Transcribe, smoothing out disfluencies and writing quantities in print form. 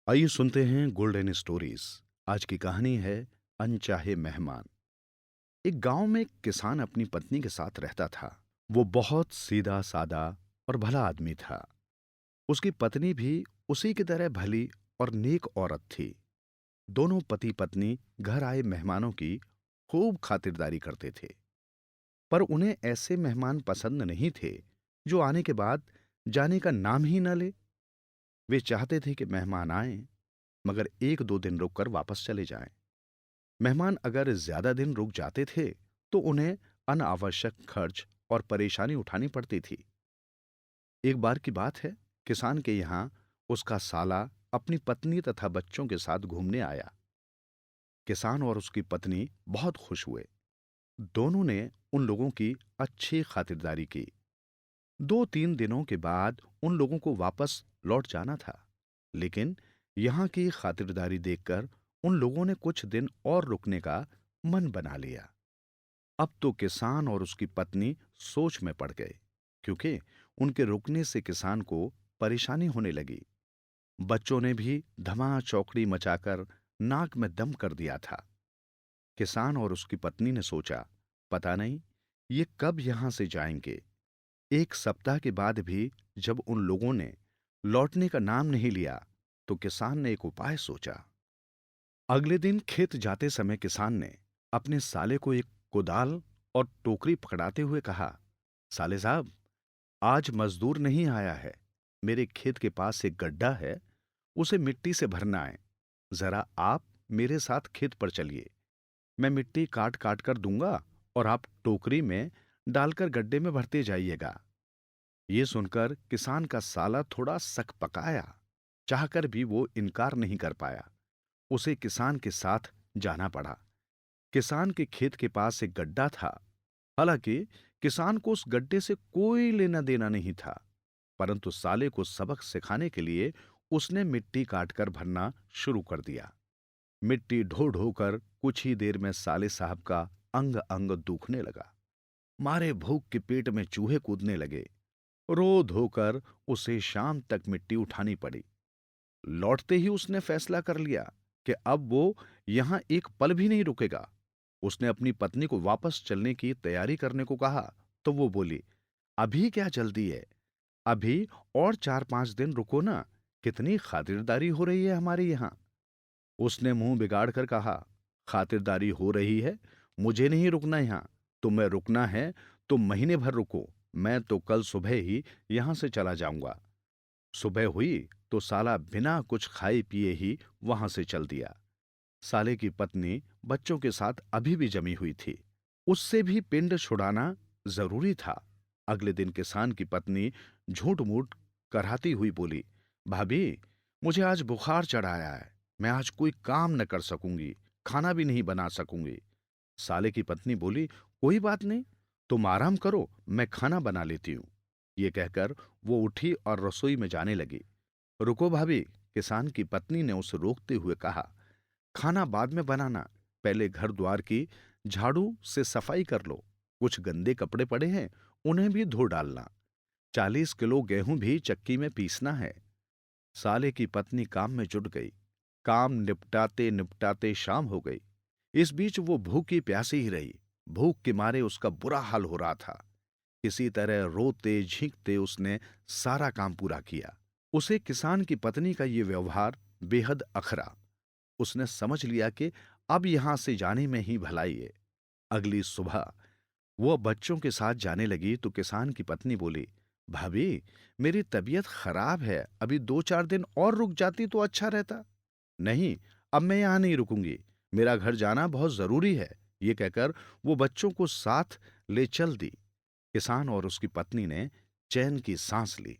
आइए सुनते हैं गोल्डन स्टोरीज। आज की कहानी है अनचाहे मेहमान। एक गांव में एक किसान अपनी पत्नी के साथ रहता था। वो बहुत सीधा सादा और भला आदमी था। उसकी पत्नी भी उसी की तरह भली और नेक औरत थी। दोनों पति पत्नी घर आए मेहमानों की खूब खातिरदारी करते थे। पर उन्हें ऐसे मेहमान पसंद नहीं थे जो आने के बाद जाने का नाम ही न ले। वे चाहते थे कि मेहमान आएं मगर एक दो दिन रुककर वापस चले जाएं। मेहमान अगर ज्यादा दिन रुक जाते थे तो उन्हें अनावश्यक खर्च और परेशानी उठानी पड़ती थी। एक बार की बात है, किसान के यहाँ उसका साला अपनी पत्नी तथा बच्चों के साथ घूमने आया। किसान और उसकी पत्नी बहुत खुश हुए। दोनों ने उन लोगों की अच्छी खातिरदारी की। 2-3 दिनों के बाद उन लोगों को वापस लौट जाना था, लेकिन यहाँ की खातिरदारी देखकर उन लोगों ने कुछ दिन और रुकने का मन बना लिया। अब तो किसान और उसकी पत्नी सोच में पड़ गए, क्योंकि उनके रुकने से किसान को परेशानी होने लगी। बच्चों ने भी धमा चौकड़ी मचाकर नाक में दम कर दिया था। किसान और उसकी पत्नी ने सोचा, पता नहीं ये कब यहां से जाएंगे। 1 सप्ताह के बाद भी जब उन लोगों ने लौटने का नाम नहीं लिया, तो किसान ने एक उपाय सोचा। अगले दिन खेत जाते समय किसान ने अपने साले को एक कुदाल और टोकरी पकड़ाते हुए कहा, साले साहब, आज मजदूर नहीं आया है। मेरे खेत के पास एक गड्ढा है, उसे मिट्टी से भरना है। जरा आप मेरे साथ खेत पर चलिए। मैं मिट्टी काट काट कर दूंगा और आप टोकरी में डालकर गड्ढे में भरते जाइएगा। ये सुनकर किसान का साला थोड़ा सकपकाया। चाहकर भी वो इनकार नहीं कर पाया। उसे किसान के साथ जाना पड़ा। किसान के खेत के पास एक गड्ढा था। हालांकि किसान को उस गड्ढे से कोई लेना देना नहीं था, परंतु साले को सबक सिखाने के लिए उसने मिट्टी काटकर भरना शुरू कर दिया। मिट्टी ढो ढो कर कुछ ही देर में साले साहब का अंग अंग दुखने लगा। मारे भूख के पेट में चूहे कूदने लगे। रो धोकर उसे शाम तक मिट्टी उठानी पड़ी। लौटते ही उसने फैसला कर लिया कि अब वो यहां एक पल भी नहीं रुकेगा। उसने अपनी पत्नी को वापस चलने की तैयारी करने को कहा, तो वो बोली, अभी क्या जल्दी है? अभी और 4-5 दिन रुको ना। कितनी खातिरदारी हो रही है हमारे यहां। उसने मुंह बिगाड़ कर कहा, खातिरदारी हो रही है, मुझे नहीं रुकना यहां। तुम्हें रुकना है तो महीने भर रुको। मैं तो कल सुबह ही यहां से चला जाऊंगा। सुबह हुई तो साला बिना कुछ खाए पिए ही वहां से चल दिया। साले की पत्नी बच्चों के साथ अभी भी जमी हुई थी। उससे भी पिंड छुड़ाना जरूरी था। अगले दिन किसान की पत्नी झूठ मूठ कराती हुई बोली, भाभी, मुझे आज बुखार चढ़ाया है। मैं आज कोई काम न कर सकूंगी, खाना भी नहीं बना सकूंगी। साले की पत्नी बोली, कोई बात नहीं, तुम आराम करो, मैं खाना बना लेती हूं। ये कहकर वो उठी और रसोई में जाने लगी। रुको भाभी, किसान की पत्नी ने उसे रोकते हुए कहा, खाना बाद में बनाना। पहले घर द्वार की झाड़ू से सफाई कर लो। कुछ गंदे कपड़े पड़े हैं, उन्हें भी धो डालना। 40 किलो गेहूं भी चक्की में पीसना है। साले की पत्नी काम में जुट गई। काम निपटाते निपटाते शाम हो गई। इस बीच वो भूखी प्यासी ही रही। भूख के मारे उसका बुरा हाल हो रहा था। किसी तरह रोते झींकते उसने सारा काम पूरा किया। उसे किसान की पत्नी का ये व्यवहार बेहद अखरा। उसने समझ लिया कि अब यहां से जाने में ही भलाई है। अगली सुबह वो बच्चों के साथ जाने लगी तो किसान की पत्नी बोली, भाभी, मेरी तबीयत खराब है, अभी 2-4 दिन और रुक जाती तो अच्छा रहता। नहीं, अब मैं यहां नहीं रुकूंगी, मेरा घर जाना बहुत जरूरी है। ये कहकर वो बच्चों को साथ ले चल दी। किसान और उसकी पत्नी ने चैन की सांस ली।